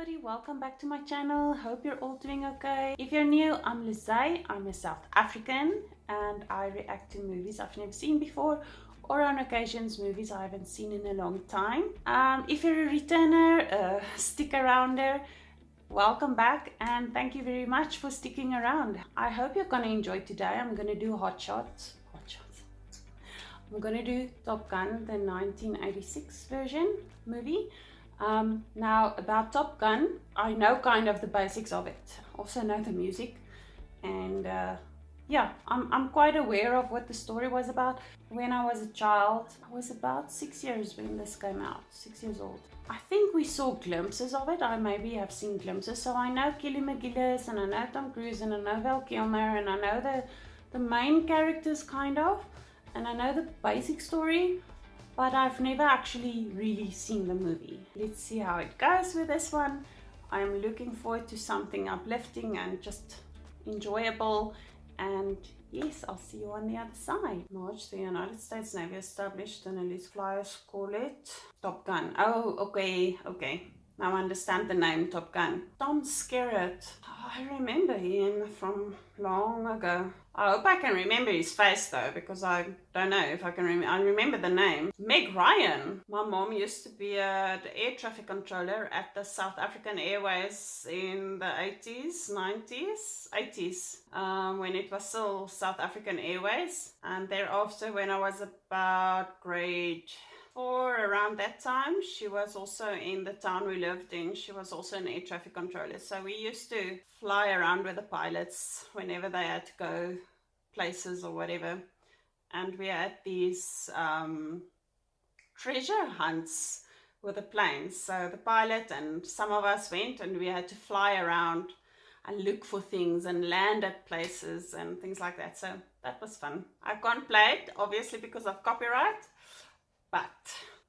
everybody, welcome back to my channel. Hope you're all doing okay. If you're new, I'm Lizay. I'm a South African and I react to movies I've never seen before, or on occasions movies I haven't seen in a long time. If you're a returner, stick arounder, welcome back and thank you very much for sticking around. I hope you're gonna enjoy today. I'm gonna do hot shots. I'm gonna do Top Gun, the 1986 version movie. Now about Top Gun, I know kind of the basics of it. Also know the music, and yeah, I'm quite aware of what the story was about. When I was a child, I was about 6 years when this came out, 6 years old. I think we saw glimpses of it. I maybe have seen glimpses. So I know Kelly McGillis, and I know Tom Cruise, and I know Val Kilmer, and I know the main characters kind of, and I know the basic story, but I've never actually really seen the movie. Let's see how it goes with this one. I'm looking forward to something uplifting and just enjoyable. And yes, I'll see you on the other side. March, the United States Navy established an elite flyers call it Top Gun. Oh, okay. Now I understand the name Top Gun. Tom Skerritt. I remember him from long ago. I hope I can remember his face though, because I don't know if I can remember. I remember the name. Meg Ryan. My mom used to be the air traffic controller at the South African Airways in the 80s, 90s, 80s, when it was still South African Airways. And thereafter, when I was about grade 4, around that time, she was also in the town we lived in. She was also an air traffic controller. So we used to fly around with the pilots whenever they had to go places or whatever. And we had these treasure hunts with the planes. So the pilot and some of us went and we had to fly around and look for things and land at places and things like that. So that was fun. I can't play it, obviously, because of copyright. But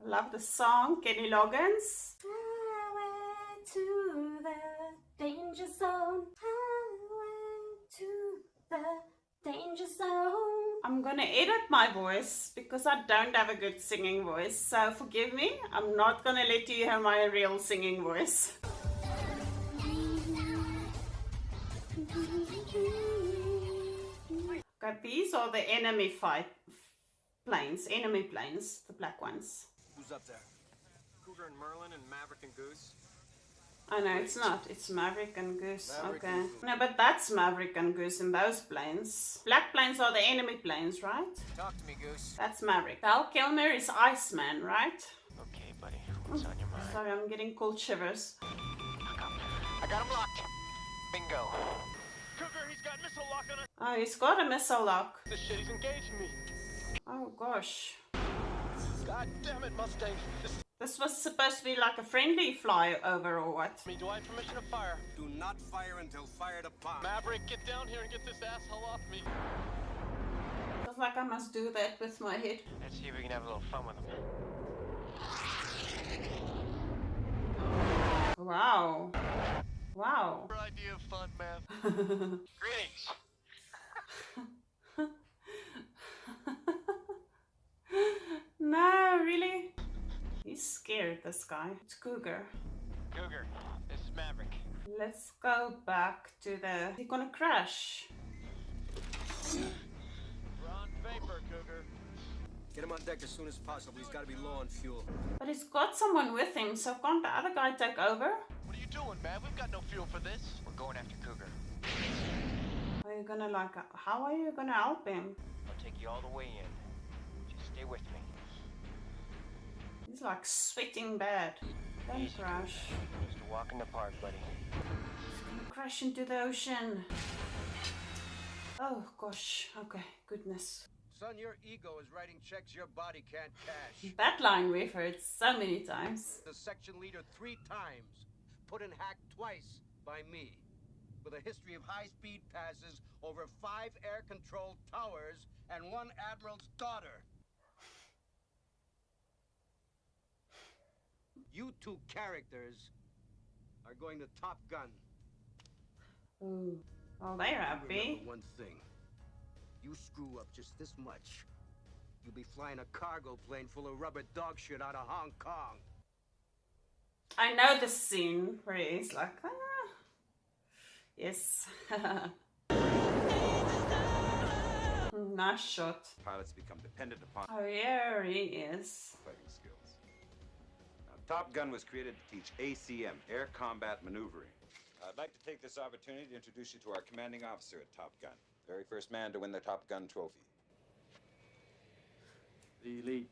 I love the song, Kenny Loggins. I went to the danger zone. I went to the danger zone. I'm gonna edit my voice because I don't have a good singing voice. So forgive me. I'm not gonna let you hear my real singing voice. Okay, these are the enemy enemy planes, the black ones. Who's up there? Cougar and Merlin and Maverick and Goose? Oh no, it's not. It's Maverick and Goose. Maverick okay. and Goose. No, but that's Maverick and Goose in those planes. Black planes are the enemy planes, right? Talk to me, Goose. That's Maverick. Val Kilmer is Iceman, right? Okay, buddy. What's on your mind? Sorry, I'm getting cold shivers. I got him locked. Bingo. Cougar, he's got missile lock on us. Oh, he's got a missile lock. This shit, he's engaging me. Oh gosh. God damn it, Mustang. This was supposed to be like a friendly flyover or what? Do I have permission to fire? Do not fire until fired upon. Maverick, get down here and get this asshole off me. Feels like I must do that with my head. Let's see if we can have a little fun with him. Wow. Wow. Your idea of fun, Mav. Greetings. No, really? He's scared, this guy. It's Cougar. Cougar, this is Maverick. Let's go back to the... Is he gonna crash? We're on vapor, Cougar. Get him on deck as soon as possible. He's got to be low on fuel. But he's got someone with him, so can't the other guy take over? What are you doing, Mav? We've got no fuel for this. We're going after Cougar. Are you gonna how are you gonna help him? I'll take you all the way in. Just stay with me. He's like sweating bad. Don't Easy, crash. Just a walk in the park, buddy. He's gonna crash into the ocean. Oh gosh, okay, goodness. Son, your ego is writing checks your body can't cash. That line we've heard so many times. The section leader 3 times. Put in hack twice by me. With a history of high-speed passes over 5 air-controlled towers and 1 admiral's daughter. You 2 characters are going to Top Gun. Ooh. Well, they're happy. Remember one thing. You screw up just this much, you'll be flying a cargo plane full of rubber dog shit out of Hong Kong. I know the scene where he's like, ah, yes. Nice shot. Pilots become dependent upon Oh, here he is. fighting skills. Now, Top Gun was created to teach ACM, Air Combat Maneuvering. I'd like to take this opportunity to introduce you to our commanding officer at Top Gun, very first man to win the Top Gun trophy. The elite.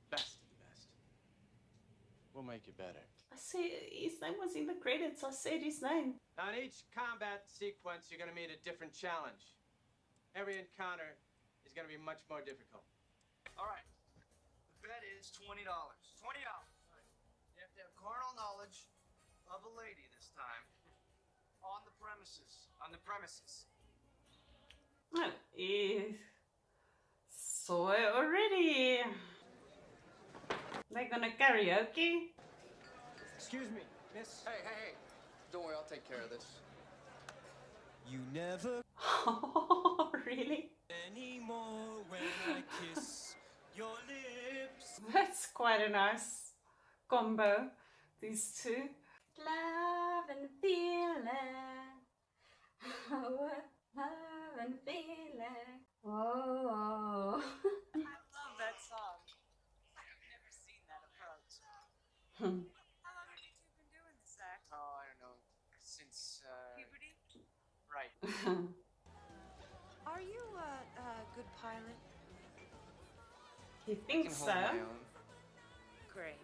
Best of the best. We'll make it better. I see his name was in the credits. I said his name. Now, in each combat sequence, you're going to meet a different challenge. Every encounter is going to be much more difficult. All right. The bet is $20. $20. You have to have carnal knowledge of a lady this time. On the premises. On the premises. Oh, he saw it already. They're gonna karaoke. Excuse me, miss. Hey. Don't worry, I'll take care of this. You never Oh, really? anymore when I kiss your lips. That's quite a nice combo, these two. Love and feeling. Love and feeling. Oh. I love that song. I've never seen that approach. How long have you two been doing this act? Oh, I don't know. Since, Puberty? right. Are you a good pilot? He thinks so. Great.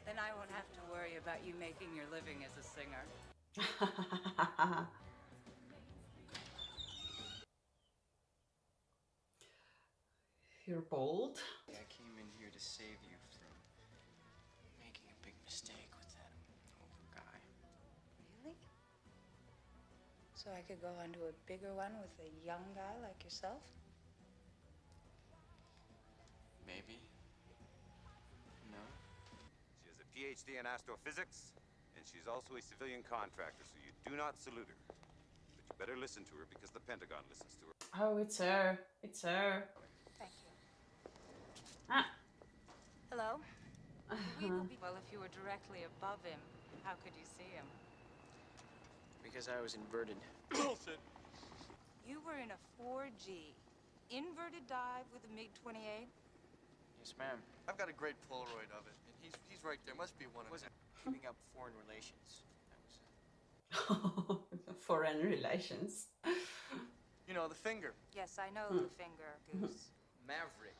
Then I won't have to worry about you making your living as a singer. You're bold. I came in here to save you from making a big mistake with that older guy. Really? So I could go on to a bigger one with a young guy like yourself? Maybe. No? She has a PhD in astrophysics, and she's also a civilian contractor, so you do not salute her. But you better listen to her because the Pentagon listens to her. Oh, it's her. It's her. Thank you. Ah. Hello? We will be. Well, if you were directly above him, how could you see him? Because I was inverted. Bullshit. You were in a 4G inverted dive with a MiG-28? Yes, ma'am. I've got a great Polaroid of it. And he's right there. Must be one of them. Wasn't keeping up foreign relations. That was Foreign relations. You know, the finger. Yes, I know the finger, Goose. Maverick.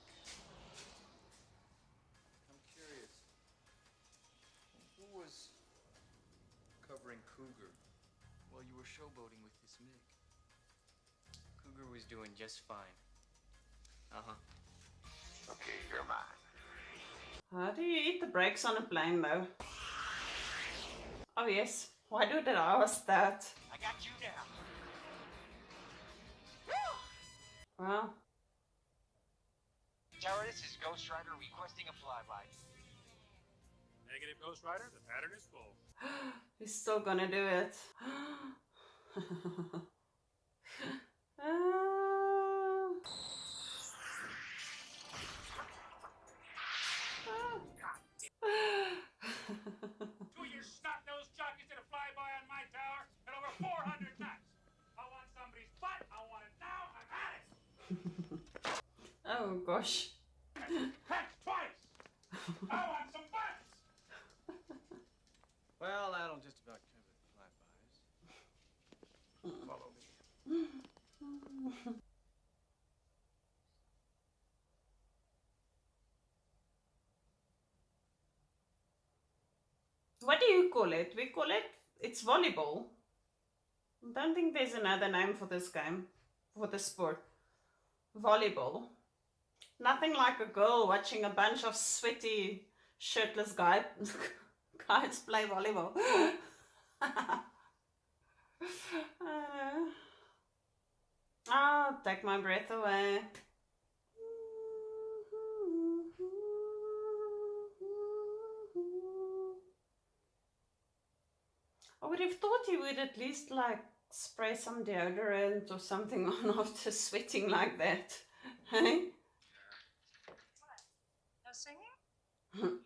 I'm curious. Who was covering Cougar? Well, you were showboating with this MiG. Cougar was doing just fine. Uh-huh. Okay, you're mine. How do you eat the brakes on a plane, though? Oh, yes. Why did I ask that? I got you now. Well, Tower, this is Ghost Rider requesting a flyby. Negative, Ghost Rider. The pattern is full. he's still gonna do it. Two of your snot-nosed jockeys did a flyby on my tower at over 400 knots. I want somebody's butt. I want it now. I've had it. Oh, gosh. Heck, twice. I want some butts. Well, that'll just about cover the flybys. Follow me. What do you call it? We call it, it's volleyball. I don't think there's another name for this game, for this sport. Volleyball. Nothing like a girl watching a bunch of sweaty, shirtless guys play volleyball. Oh, take my breath away. I would have thought he would at least like spray some deodorant or something on after sweating like that. Hey? No singing?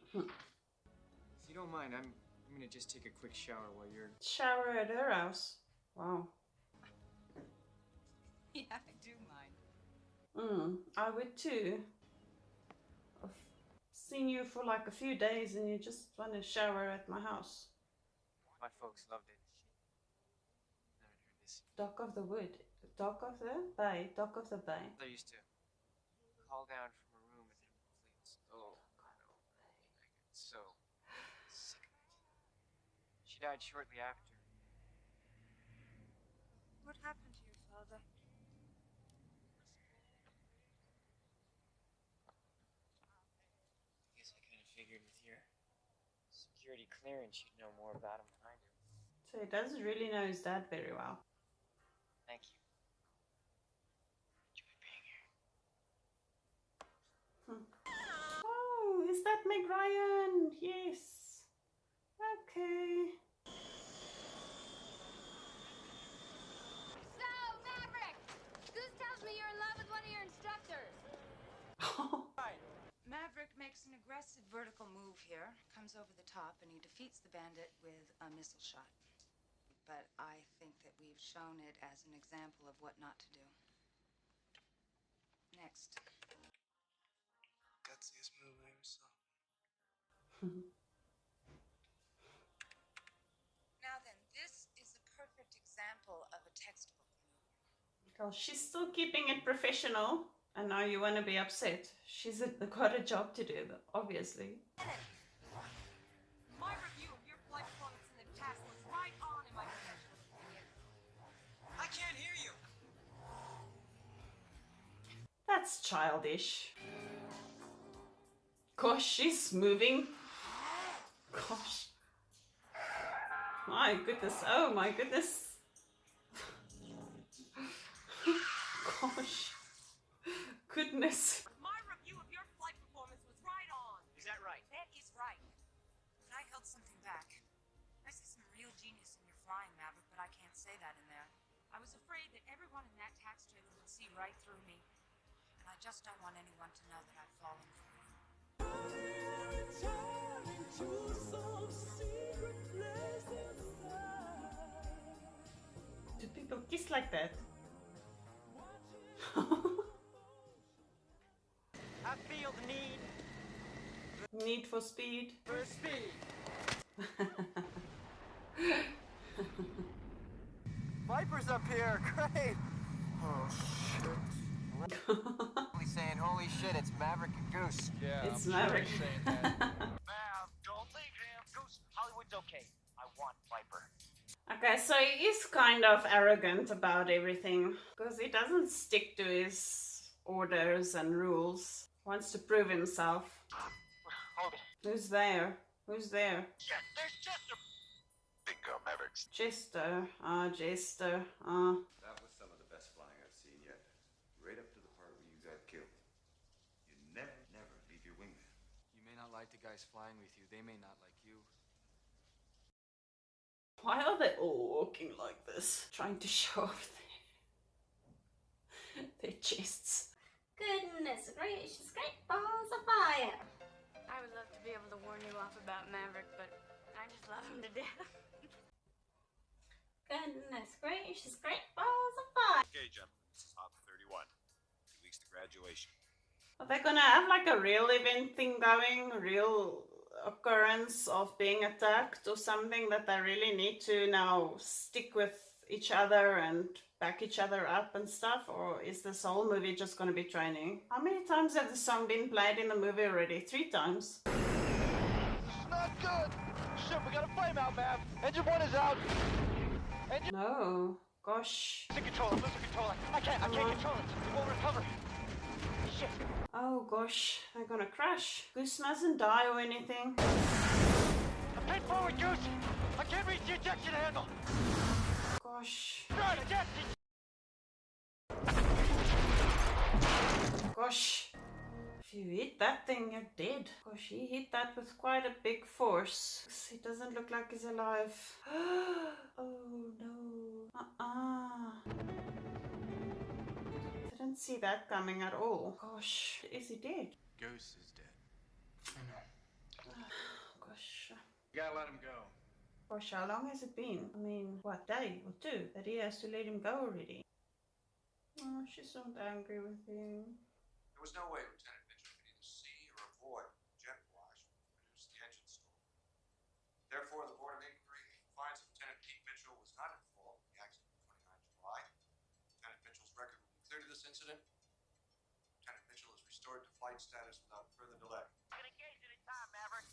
don't mind, I'm gonna just take a quick shower while you're... Shower at her house. Wow. Yeah, I do mind. I would too. I've seen you for like a few days and you just want to shower at my house. My folks loved it. Never heard this. Dock of the wood. Dock of the bay. Dock of the bay. I used to call down from a room and hemorrhoid. Oh, I know. I get so sick of it. She died shortly after. What happened to your father? I guess I kind of figured with your security clearance, you'd know more about him than I do. So he doesn't really know his dad very well. Thank you. Enjoy being here. Oh, is that Meg Ryan? Yes. Okay. So, Maverick! Goose tells me you're in love with one of your instructors. Maverick makes an aggressive vertical move here, comes over the top, and he defeats the bandit with a missile shot. But I think that we've shown it as an example of what not to do. Next. Gutsiest move I ever saw. Now then, this is a perfect example of a textbook maneuver. Well, she's still keeping it professional, and now you want to be upset. She's got a job to do, obviously. My review of your flight performance in the past was right on in my professional opinion. I can't hear you. That's childish. Gosh, she's moving. Gosh. My goodness. Oh my goodness. Gosh. Goodness. My review of your flight performance was right on. Is that right? That is right. But I held something back. I see some real genius in your flying, Maverick, but I can't say that in there. I was afraid that everyone in that tax trailer would see right through me. And I just don't want anyone to know that I've fallen for you. Do people kiss like that? I feel the need Need for speed. for speed. Viper's up here. Great. Oh, shit. Only saying, holy shit, it's Maverick and Goose. Yeah, It's I'm Maverick. Sure saying that. Mav, don't leave him. Goose, Hollywood's okay. I want Viper. Okay, so he is kind of arrogant about everything because he doesn't stick to his orders and rules. Wants to prove himself. Hold it. Who's there? Who's there? Yes, there's Chester. Bingo, Mavericks. Jester. Jester. That was some of the best flying I've seen yet. Right up to the part where you got killed. You never leave your wingman. You may not like the guys flying with you. They may not like you. Why are they all walking like this? Trying to show off their chests. Goodness gracious, great balls of fire! I would love to be able to warn you off about Maverick, but I just love him to death. Goodness gracious, great balls of fire! Okay, gentlemen, this is Hop 31. 2 weeks to graduation. Are they gonna have like a real event thing going? A real occurrence of being attacked or something that they really need to now stick with each other and back each other up and stuff? Or is this whole movie just gonna be training? How many times have the song been played in the movie already? 3 times. This is not good. Shit, we gotta flame out, Mav. Engine 1 is out. No. Gosh. Losing control, losing control. I can't control it. It won't recover. Shit. Oh gosh, they're gonna crash. Goose mustn't die or anything. Pin forward, Goose. I can't reach the ejection handle. Gosh. Right, again. Gosh. If you hit that thing, you're dead. Gosh, he hit that with quite a big force. He doesn't look like he's alive. Oh no. Didn't see that coming at all. Gosh, is he dead? Goose is dead. Gosh. You gotta let him go. Gosh, how long has it been? I mean, what, day or two that he has to let him go already? Oh, she's not angry with him. There was no way Lieutenant Mitchell could either see or avoid jet wash which produced the engine stall. Therefore, the Board of Inquiry finds that Lieutenant Pete Mitchell was not at fault in the accident of 29 July. Lieutenant Mitchell's record will be clear to this incident. Lieutenant Mitchell is restored to flight status without further delay. Can engage it in time, Maverick.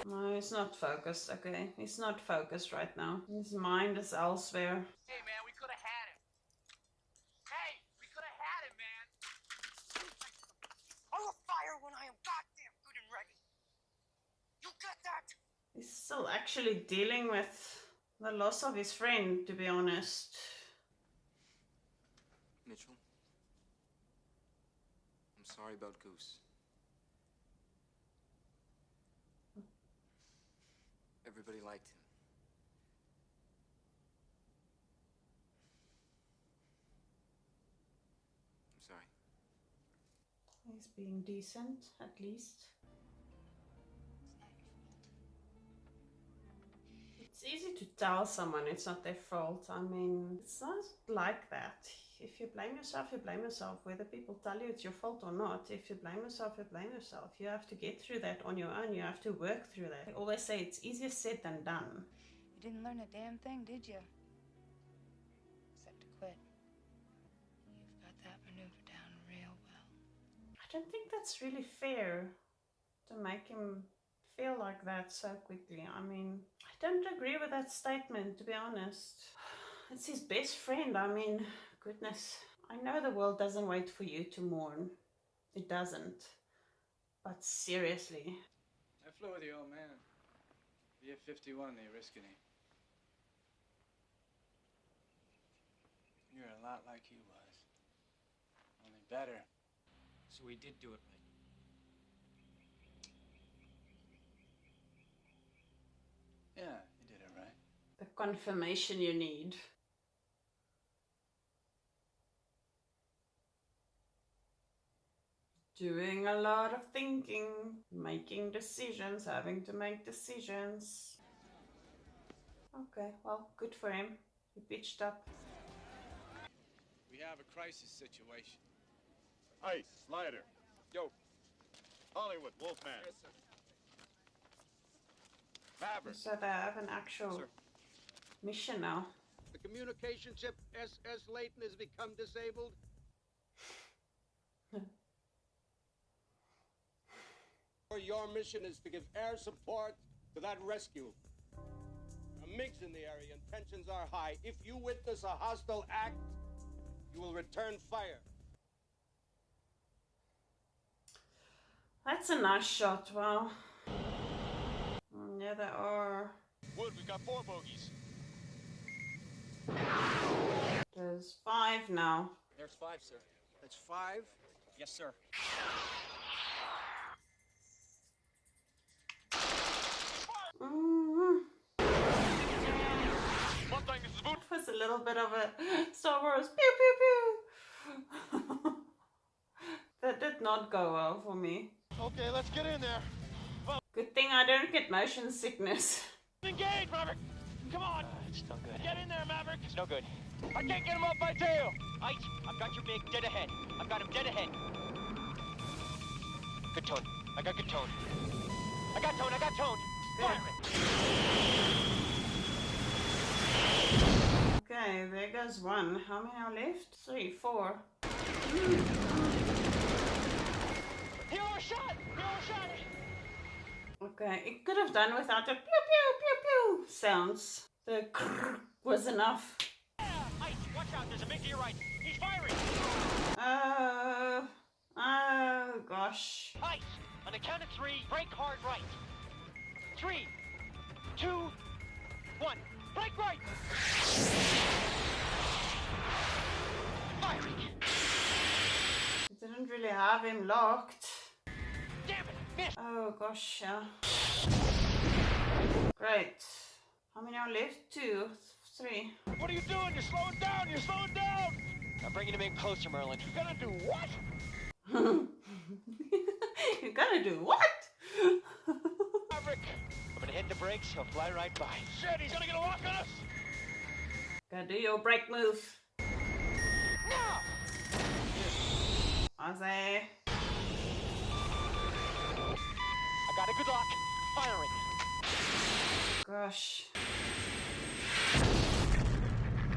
No, he's not focused, okay? He's not focused right now. His mind is elsewhere. Hey, man, we could have had him. Hey, we could have had him, man. I will fire when I am goddamn good and ready. You get that? He's still actually dealing with the loss of his friend, to be honest. Mitchell, I'm sorry about Goose. Everybody liked him. I'm sorry. He's being decent, at least. It's easy to tell someone it's not their fault. I mean, it's not like that. If you blame yourself, you blame yourself. Whether people tell you it's your fault or not, if you blame yourself, you blame yourself. You have to get through that on your own. You have to work through that. I always say it's easier said than done. You didn't learn a damn thing, did you? Except to quit. You've got that maneuver down real well. I don't think that's really fair to make him feel like that so quickly. I mean, I don't agree with that statement, to be honest. It's his best friend. I mean, goodness. I know the world doesn't wait for you to mourn. It doesn't. But seriously. I flew with the old man. The F-51, the Oriskany. You're a lot like he was. Only better. So we did do it right. Yeah, you did it right. The confirmation you need. Doing a lot of thinking, making decisions, having to make decisions. Okay, well, good for him. He pitched up. We have a crisis situation. Ice, Slider. Yo. Hollywood, Wolfman. Yes, sir. Maverick. So they have an actual mission now. The communication ship SS Layton has become disabled. Your mission is to give air support to that rescue. MiGs in the area and tensions are high. If you witness a hostile act, you will return fire. That's a nice shot, wow. Yeah, they are. Wood, we've got 4 bogeys. There's 5 now. There's 5, sir. That's 5. Yes, sir. Mustang, this is Boot. That was a little bit of a Star Wars pew pew pew. That did not go well for me. Okay, let's get in there. Good thing I don't get motion sickness. Engage, Maverick. Come on. It's no good. Get in there, Maverick. It's no good. I can't get him off my tail. Ice, I've got your big dead ahead. I've got him dead ahead. Good tone. I got good tone. I got tone. I got tone. Fire it. Okay, there goes 1. How many are left? 3, 4. He overshot. He overshot it. Okay, it could have done without the pew pew pew pew sounds. The krrr was enough. Yeah. Ice, watch out. There's a MiG to your right. He's firing. Oh gosh. Ice, on the count of 3, brake hard right. 3, 2, 1. Brake right. Firing. It didn't really have him locked. Damn it. Missed. Oh gosh, yeah. Great. How many are left? 2, 3. What are you doing? You're slowing down. You're slowing down. I'm bringing him in closer, Merlin. You're gonna do what? You're gonna do what? hit the brakes, he'll fly right by. Shit, he's gonna get a lock on us! Go do your brake move. Now! I say. I got a good lock. Firing. Gosh.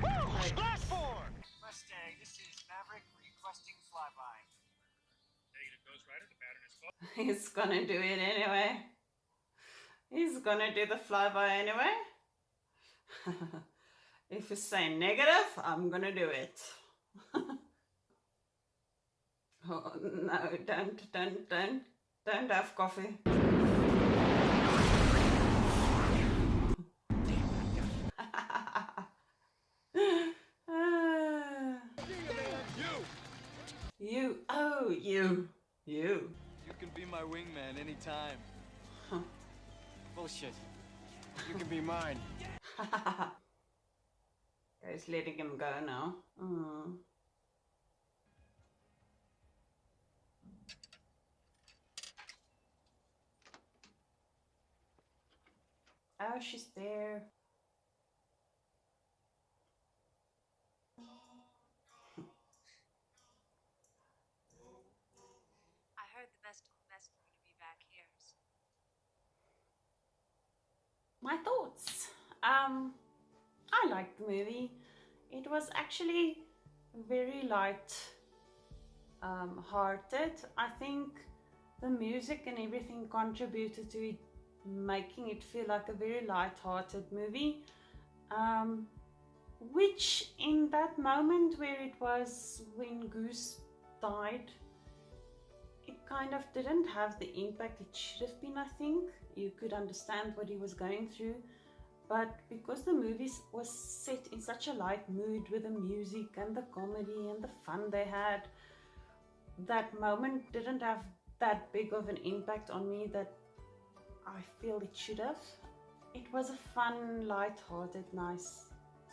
Woo! Splash four! Mustang, this is Maverick requesting flyby. Negative Ghost Rider, the pattern is false. He's gonna do it anyway. He's gonna do the flyby anyway. If you say negative, I'm gonna do it. Oh no, don't have coffee. You. You can be my wingman anytime. Huh. Bullshit. You can be mine. Guys, letting him go now. Oh. Oh, she's there. I heard the best of the best are going to be back here. So. My thoughts. I liked the movie. It was actually very light hearted. I think the music and everything contributed to it, making it feel like a very light-hearted movie. Which in that moment where it was when Goose died, it kind of didn't have the impact it should have been, I think. You could understand what he was going through. But because the movie was set in such a light mood with the music and the comedy and the fun they had, that moment didn't have that big of an impact on me that I feel it should have. It was a fun, light-hearted, nice,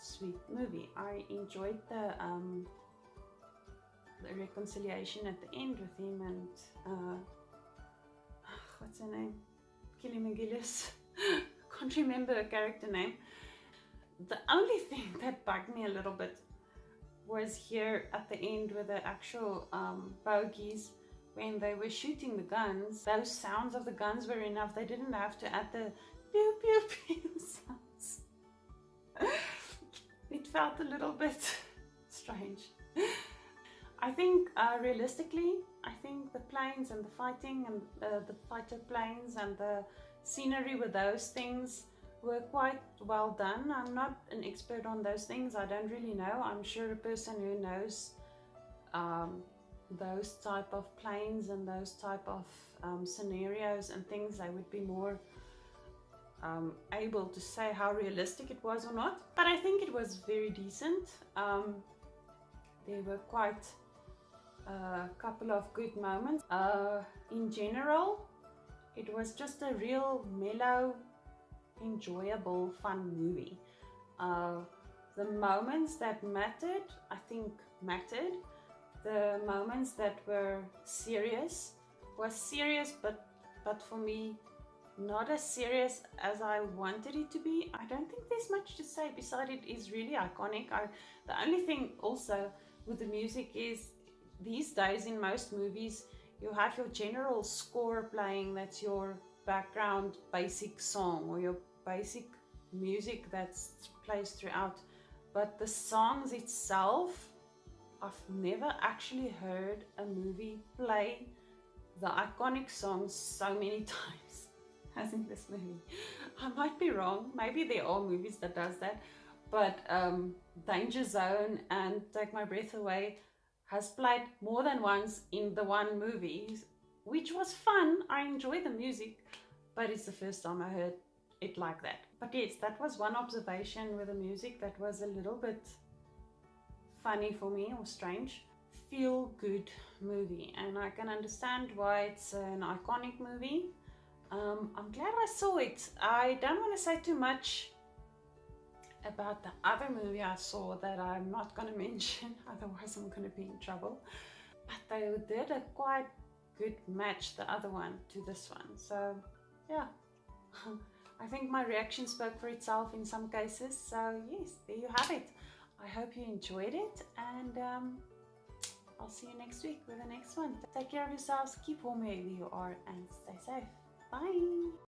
sweet movie. I enjoyed the reconciliation at the end with him and what's her name? Kelly McGillis. Can't remember her character name. The only thing that bugged me a little bit was here at the end with the actual bogies when they were shooting the guns. Those sounds of the guns were enough. They didn't have to add the pew pew pew sounds. It felt a little bit strange. I think realistically, I think the planes and the fighting and the fighter planes and the scenery with those things were quite well done. I'm not an expert on those things. I don't really know. I'm sure a person who knows those type of planes and those type of scenarios and things, they would be more able to say how realistic it was or not. But I think it was very decent. There were quite a couple of good moments. In general, it was just a real mellow, enjoyable, fun movie. The moments that mattered, I think mattered. The moments that were serious was serious, but for me, not as serious as I wanted it to be. I don't think there's much to say besides it is really iconic. The only thing also with the music is these days in most movies you have your general score playing, that's your background basic song or your basic music that plays throughout. But the songs itself, I've never actually heard a movie play the iconic songs so many times as in this movie. I might be wrong, maybe there are movies that does that, but Danger Zone and Take My Breath Away has played more than once in the one movie, which was fun. I enjoy the music, but it's the first time I heard it like that. But yes, that was one observation with the music that was a little bit funny for me, or strange. Feel good movie, and I can understand why it's an iconic movie. I'm glad I saw it. I don't want to say too much about the other movie I saw that I'm not going to mention, otherwise I'm going to be in trouble. But they did a quite good match, the other one to this one. So yeah, I think my reaction spoke for itself in some cases. So yes, there you have it. I hope you enjoyed it, and I'll see you next week with the next one. Take care of yourselves, keep warm wherever you are, and stay safe. Bye!